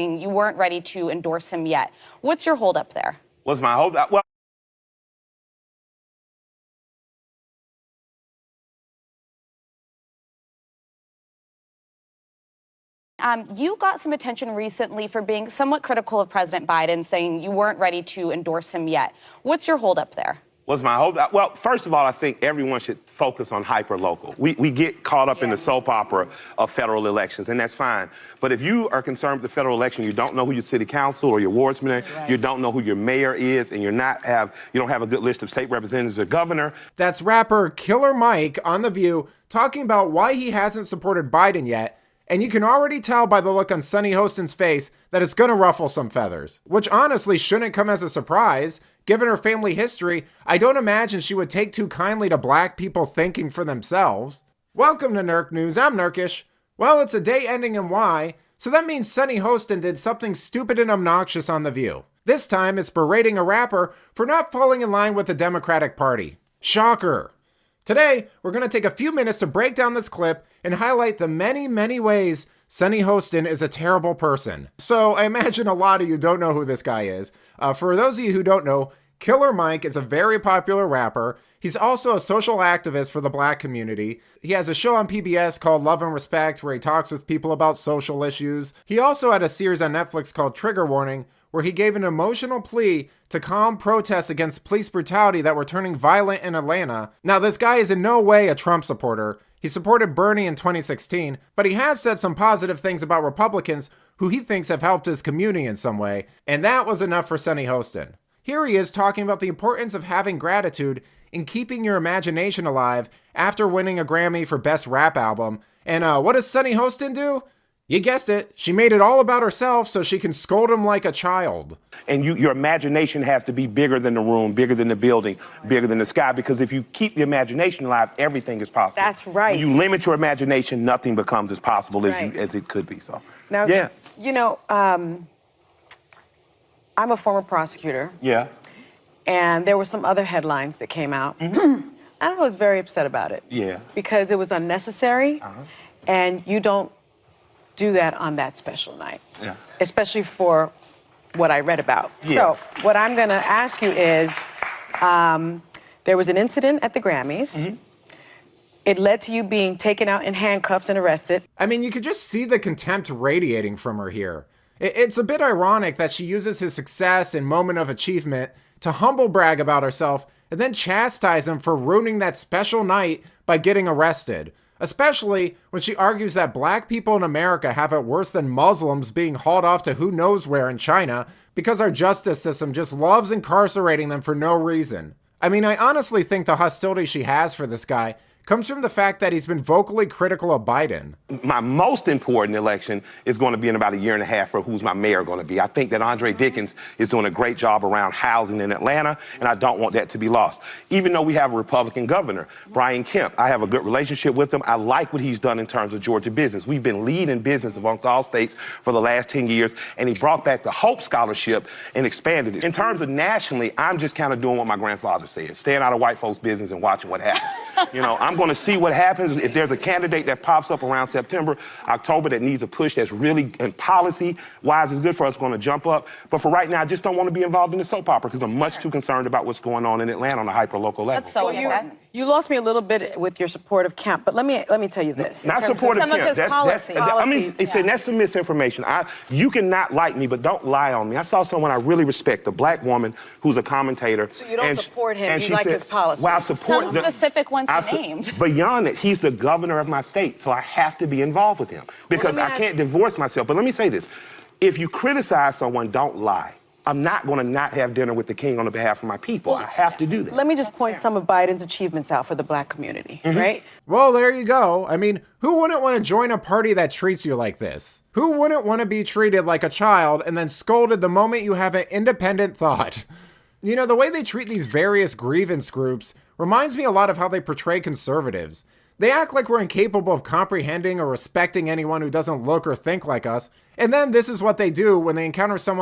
You weren't ready to endorse him yet. What's your holdup there? What's my holdup? Well, you got some attention recently for being somewhat critical of President Biden, saying you weren't ready to endorse him yet. What's your holdup there? what's my holdup? Well, first of all, I think everyone should focus on hyper-local. We get caught up in the soap opera of federal elections, and that's fine. But if you are concerned with the federal election, you don't know who your city council or your wardsman is, you don't know who your mayor is, and you don't have a good list of state representatives or governor. That's rapper Killer Mike on The View talking about why he hasn't supported Biden yet. And you can already tell by the look on Sunny Hostin's face that it's gonna ruffle some feathers, which honestly shouldn't come as a surprise. Given her family history, I don't imagine she would take too kindly to black people thinking for themselves. Welcome to Nurk News, I'm Nurkish. Well, it's a day ending in Y, so that means Sunny Hostin did something stupid and obnoxious on The View. This time, it's berating a rapper for not falling in line with the Democratic Party. Shocker. Today, we're going to take a few minutes to break down this clip and highlight the many, many ways Sunny Hostin is a terrible person. So I imagine a lot of you don't know who this guy is. For those of you who don't know, Killer Mike is a very popular rapper. He's also a social activist for the black community. He has a show on PBS called Love and Respect where he talks with people about social issues. He also had a series on Netflix called Trigger Warning where he gave an emotional plea to calm protests against police brutality that were turning violent in Atlanta. Now, this guy is in no way a Trump supporter. He supported Bernie in 2016, but he has said some positive things about Republicans who he thinks have helped his community in some way, and that was enough for Sunny Hostin. Here he is talking about the importance of having gratitude and keeping your imagination alive after winning a Grammy for Best Rap Album. And what does Sunny Hostin do? You guessed it, she made it all about herself so she can scold him like a child. And your imagination has to be bigger than the room, bigger than the building, bigger than the sky, because if you keep the imagination alive, everything is possible. That's right. When you limit your imagination, nothing becomes as possible as it could be. So, now, yeah. You know, I'm a former prosecutor. Yeah. And there were some other headlines that came out. And I was very upset about it. Yeah. Because it was unnecessary, and you don't do that on that special night. Yeah. Especially for what I read about. Yeah. So what I'm going to ask you is, there was an incident at the Grammys. It led to you being taken out in handcuffs and arrested. I mean, you could just see the contempt radiating from her here. It's a bit ironic that she uses his success and moment of achievement to humble brag about herself and then chastise him for ruining that special night by getting arrested. Especially when she argues that black people in America have it worse than Muslims being hauled off to who knows where in China because our justice system just loves incarcerating them for no reason. I mean, I honestly think the hostility she has for this guy comes from the fact that he's been vocally critical of Biden. My most important election is going to be in about a year and a half for who's my mayor going to be. I think that Andre Dickens is doing a great job around housing in Atlanta, and I don't want that to be lost. Even though we have a Republican governor, Brian Kemp, I have a good relationship with him. I like what he's done in terms of Georgia business. We've been leading business amongst all states for the last 10 years, and he brought back the Hope Scholarship and expanded it. In terms of nationally, I'm just kind of doing what my grandfather said, staying out of white folks' business and watching what happens. You know, I'm going to see what happens. If there's a candidate that pops up around September, October that needs a push that's really, and policy-wise is good for us, going to jump up. But for right now, I just don't want to be involved in the soap opera because I'm much too concerned about what's going on in Atlanta on a hyper-local level. That's so important. You lost me a little bit with your support of Kemp, but let me tell you this. Not support of some of Kemp. his policies. I mean, that's some misinformation. You cannot like me, but don't lie on me. I saw someone I really respect, a black woman who's a commentator. So you don't support him, you like his policies. Well, I support some specific ones he named. Beyond it, he's the governor of my state, so I have to be involved with him because I can't divorce myself. But let me say this. If you criticize someone, don't lie. I'm not going to not have dinner with the king on behalf of my people. I have to do that. Let me just point some of Biden's achievements out for the black community, right? Well, there you go. I mean, who wouldn't want to join a party that treats you like this? Who wouldn't want to be treated like a child and then scolded the moment you have an independent thought? You know, the way they treat these various grievance groups reminds me a lot of how they portray conservatives. They act like we're incapable of comprehending or respecting anyone who doesn't look or think like us, and then this is what they do when they encounter someone